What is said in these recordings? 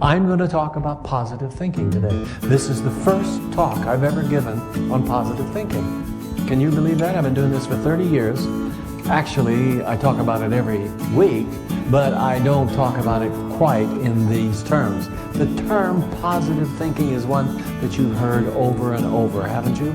I'm going to talk about positive thinking today. This is the first talk I've ever given on positive thinking. Can you believe that? I've been doing this for 30 years. Actually, I talk about it every week, but I don't talk about it quite in these terms. The term positive thinking is one that you've heard over and over, haven't you?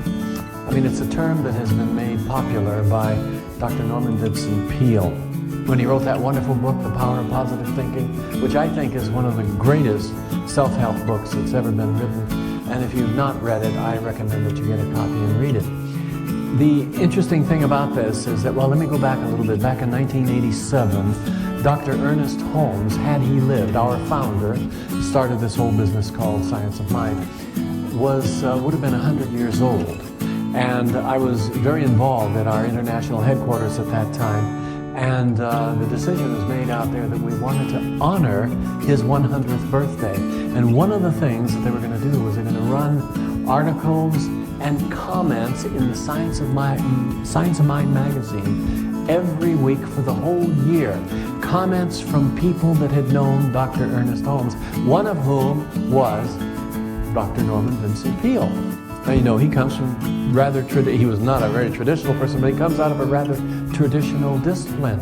I mean, it's a term that has been made popular by Dr. Norman Vincent Peale when he wrote that wonderful book, The Power of Positive Thinking, which I think is one of the greatest self-help books that's ever been written. And if you've not read it, I recommend that you get a copy and read it. The interesting thing about this is that, well, let me go back a little bit. Back in 1987, Dr. Ernest Holmes, had he lived, our founder, started this whole business called Science of Mind, would have been 100 years old. And I was very involved at our international headquarters at that time. And the decision was made out there that we wanted to honor his 100th birthday. And one of the things that they were going to do was they're going to run articles and comments in the Science of Mind magazine every week for the whole year. Comments from people that had known Dr. Ernest Holmes, one of whom was Dr. Norman Vincent Peale. Now, you know, he comes from he was not a very traditional person, but he comes out of a rather traditional discipline.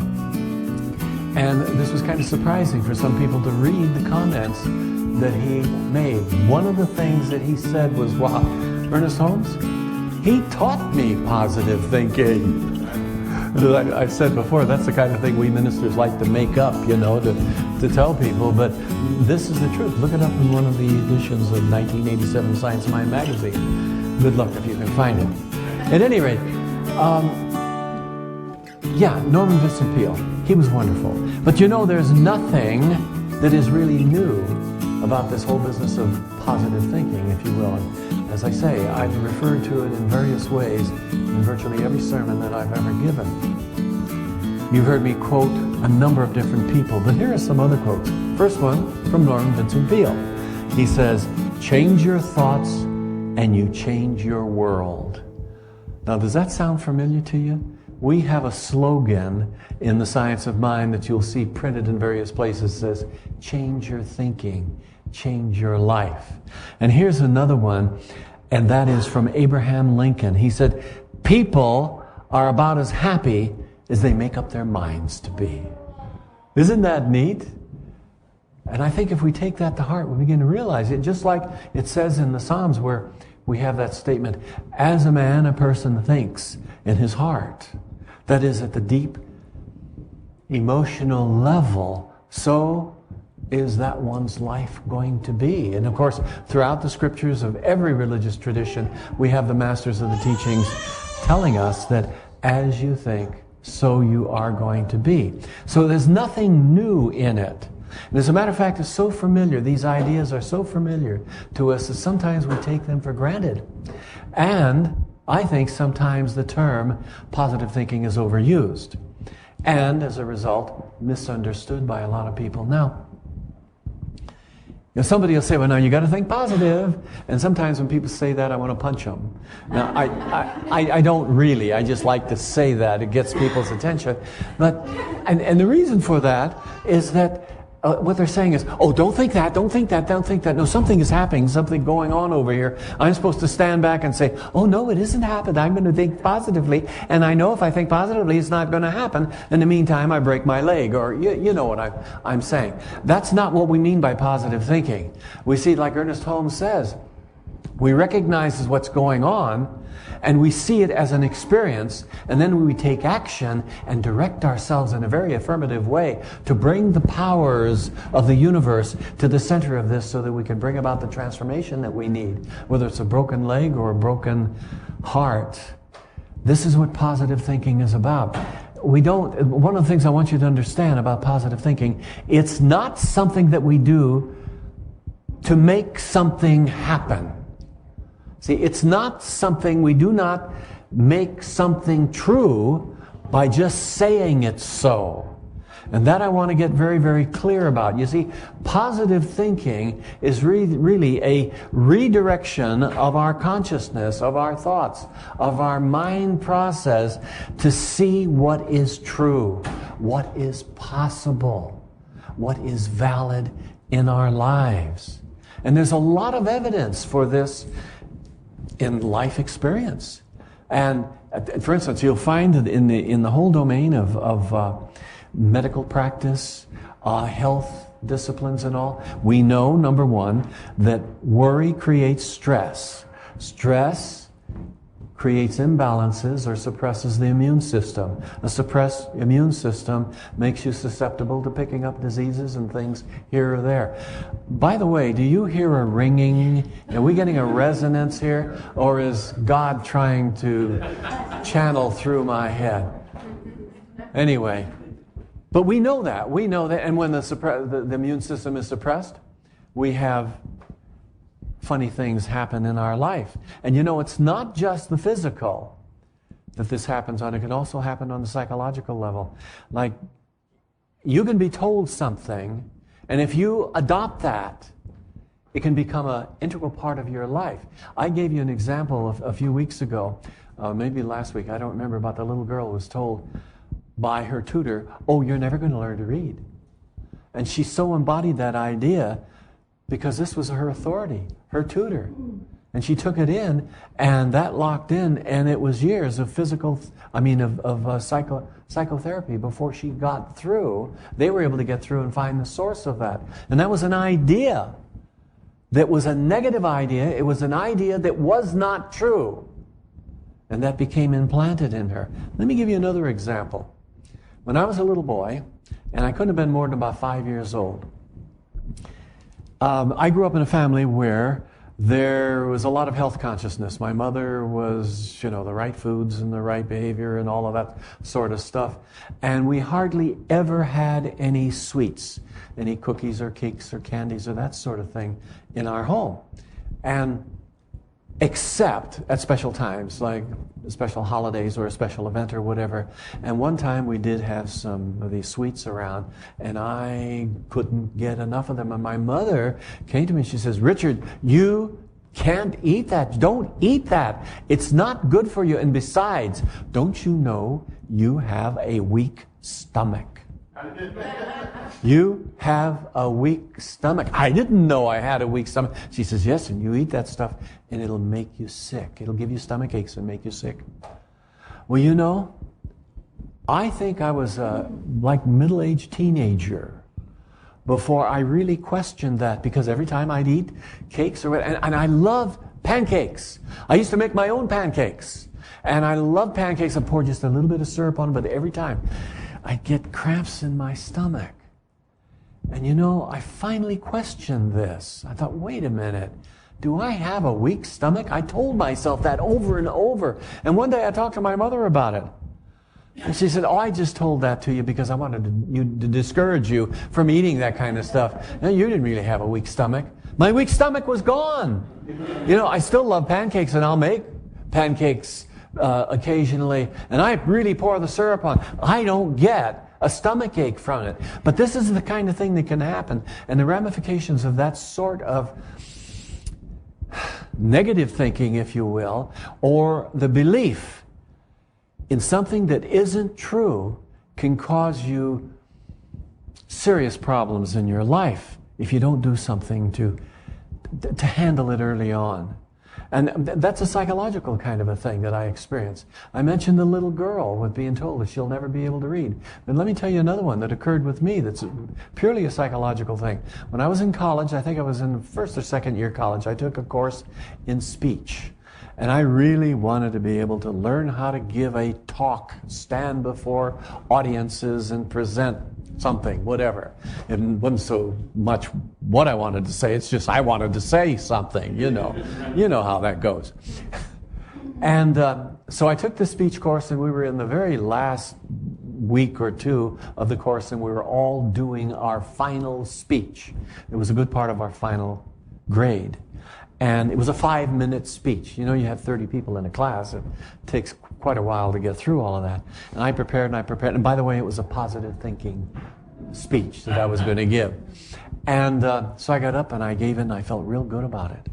And this was kind of surprising for some people to read the comments that he made. One of the things that he said was, wow, Ernest Holmes, he taught me positive thinking. I've said before, that's the kind of thing we ministers like to make up, you know, to tell people, but this is the truth. Look it up in one of the editions of 1987 Science of Mind magazine. Good luck if you can find it. At any rate, Norman Vincent Peale, he was wonderful. But you know, there's nothing that is really new about this whole business of positive thinking, if you will. And as I say, I've referred to it in various ways in virtually every sermon that I've ever given. You've heard me quote a number of different people, but here are some other quotes. First one from Norman Vincent Peale. He says, "Change your thoughts and you change your world." Now, does that sound familiar to you? We have a slogan in the Science of Mind that you'll see printed in various places. It says, change your thinking, change your life. And here's another one, and that is from Abraham Lincoln. He said, people are about as happy as they make up their minds to be. Isn't that neat? And I think if we take that to heart, we begin to realize it, just like it says in the Psalms where we have that statement, as a man, a person thinks in his heart. That is, at the deep emotional level, so is that one's life going to be. And of course, throughout the scriptures of every religious tradition, we have the masters of the teachings telling us that as you think, so you are going to be. So there's nothing new in it. And as a matter of fact, it's so familiar, these ideas are so familiar to us that sometimes we take them for granted. And I think sometimes the term positive thinking is overused. And as a result, misunderstood by a lot of people. Now, somebody will say, well, now you got to think positive. And sometimes when people say that, I want to punch them. Now, I don't really. I just like to say that. It gets people's attention. And the reason for that is that what they're saying is, oh, don't think that, don't think that, don't think that. No, something is happening, something going on over here. I'm supposed to stand back and say, oh, no, it isn't happening. I'm going to think positively. And I know if I think positively, it's not going to happen. In the meantime, I break my leg. Or you know what I'm saying. That's not what we mean by positive thinking. We see, like Ernest Holmes says, we recognize what's going on, and we see it as an experience, and then we take action and direct ourselves in a very affirmative way to bring the powers of the universe to the center of this so that we can bring about the transformation that we need, whether it's a broken leg or a broken heart. This is what positive thinking is about. One of the things I want you to understand about positive thinking, it's not something that we do to make something happen. See, it's not something, we do not make something true by just saying it so. And that I want to get very, very clear about. You see, positive thinking is really a redirection of our consciousness, of our thoughts, of our mind process to see what is true, what is possible, what is valid in our lives. And there's a lot of evidence for this in life experience. And for instance, you'll find that in the whole domain of medical practice, health disciplines and all, we know, number one, that worry creates stress. Stress creates imbalances or suppresses the immune system. A suppressed immune system makes you susceptible to picking up diseases and things here or there. By the way, do you hear a ringing? Are we getting a resonance here? Or is God trying to channel through my head? Anyway, but we know that. We know that. And when the immune system is suppressed, we have funny things happen in our life. And you know, it's not just the physical that this happens on. It can also happen on the psychological level. Like, you can be told something, and if you adopt that, it can become an integral part of your life. I gave you an example a few weeks ago, maybe last week, I don't remember, about the little girl who was told by her tutor, "Oh, you're never going to learn to read." And she so embodied that idea because this was her authority, her tutor. And she took it in, and that locked in, and it was years of psychotherapy before she got through. They were able to get through and find the source of that. And that was an idea that was a negative idea. It was an idea that was not true. And that became implanted in her. Let me give you another example. When I was a little boy, and I couldn't have been more than about 5 years old, I grew up in a family where there was a lot of health consciousness. My mother was, the right foods and the right behavior and all of that sort of stuff. And we hardly ever had any sweets, any cookies or cakes or candies or that sort of thing in our home. And except at special times, like special holidays or a special event or whatever. And one time we did have some of these sweets around, and I couldn't get enough of them. And my mother came to me and she says, "Richard, you can't eat that. Don't eat that. It's not good for you. And besides, don't you know you have a weak stomach?" You have a weak stomach. I didn't know I had a weak stomach. She says, "Yes, and you eat that stuff, and it'll make you sick. It'll give you stomach aches and make you sick." Well, I think I was a middle-aged teenager before I really questioned that, because every time I'd eat cakes and I love pancakes. I used to make my own pancakes, and I love pancakes. I pour just a little bit of syrup on them, but every time I'd get cramps in my stomach. And I finally questioned this. I thought, wait a minute, do I have a weak stomach? I told myself that over and over. And one day I talked to my mother about it. And she said, "Oh, I just told that to you because I wanted to discourage you from eating that kind of stuff. No, you didn't really have a weak stomach." My weak stomach was gone. I still love pancakes, and I'll make pancakes occasionally, and I really pour the syrup on. I don't get a stomach ache from it. But this is the kind of thing that can happen, and the ramifications of that sort of negative thinking, if you will, or the belief in something that isn't true, can cause you serious problems in your life if you don't do something to handle it early on. And that's a psychological kind of a thing that I experienced. I mentioned the little girl with being told that she'll never be able to read. But let me tell you another one that occurred with me that's purely a psychological thing. When I was in college, I think I was in first or second year college, I took a course in speech. And I really wanted to be able to learn how to give a talk, stand before audiences and present something, whatever. It wasn't so much what I wanted to say, it's just I wanted to say something, You know how that goes. And so I took the speech course, and we were in the very last week or two of the course, and we were all doing our final speech. It was a good part of our final grade. And it was a 5-minute speech. You have 30 people in a class. It takes quite a while to get through all of that. And I prepared. And by the way, it was a positive thinking speech that I was going to give. And so I got up and I gave it, and I felt real good about it.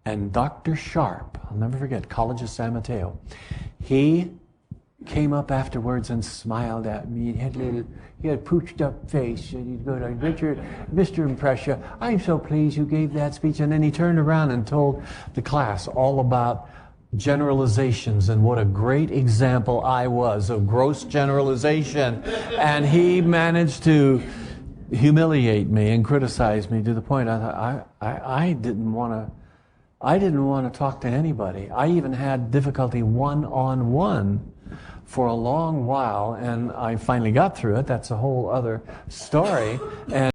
And Dr. Sharp, I'll never forget, College of San Mateo, he came up afterwards and smiled at me. He had a pooched up face, and he'd go to Mr. Impressia, I'm so pleased you gave that speech. And then he turned around and told the class all about generalizations and what a great example I was of gross generalization. And he managed to humiliate me and criticize me to the point I didn't want to talk to anybody. I even had difficulty one-on-one for a long while, and I finally got through it. That's a whole other story. And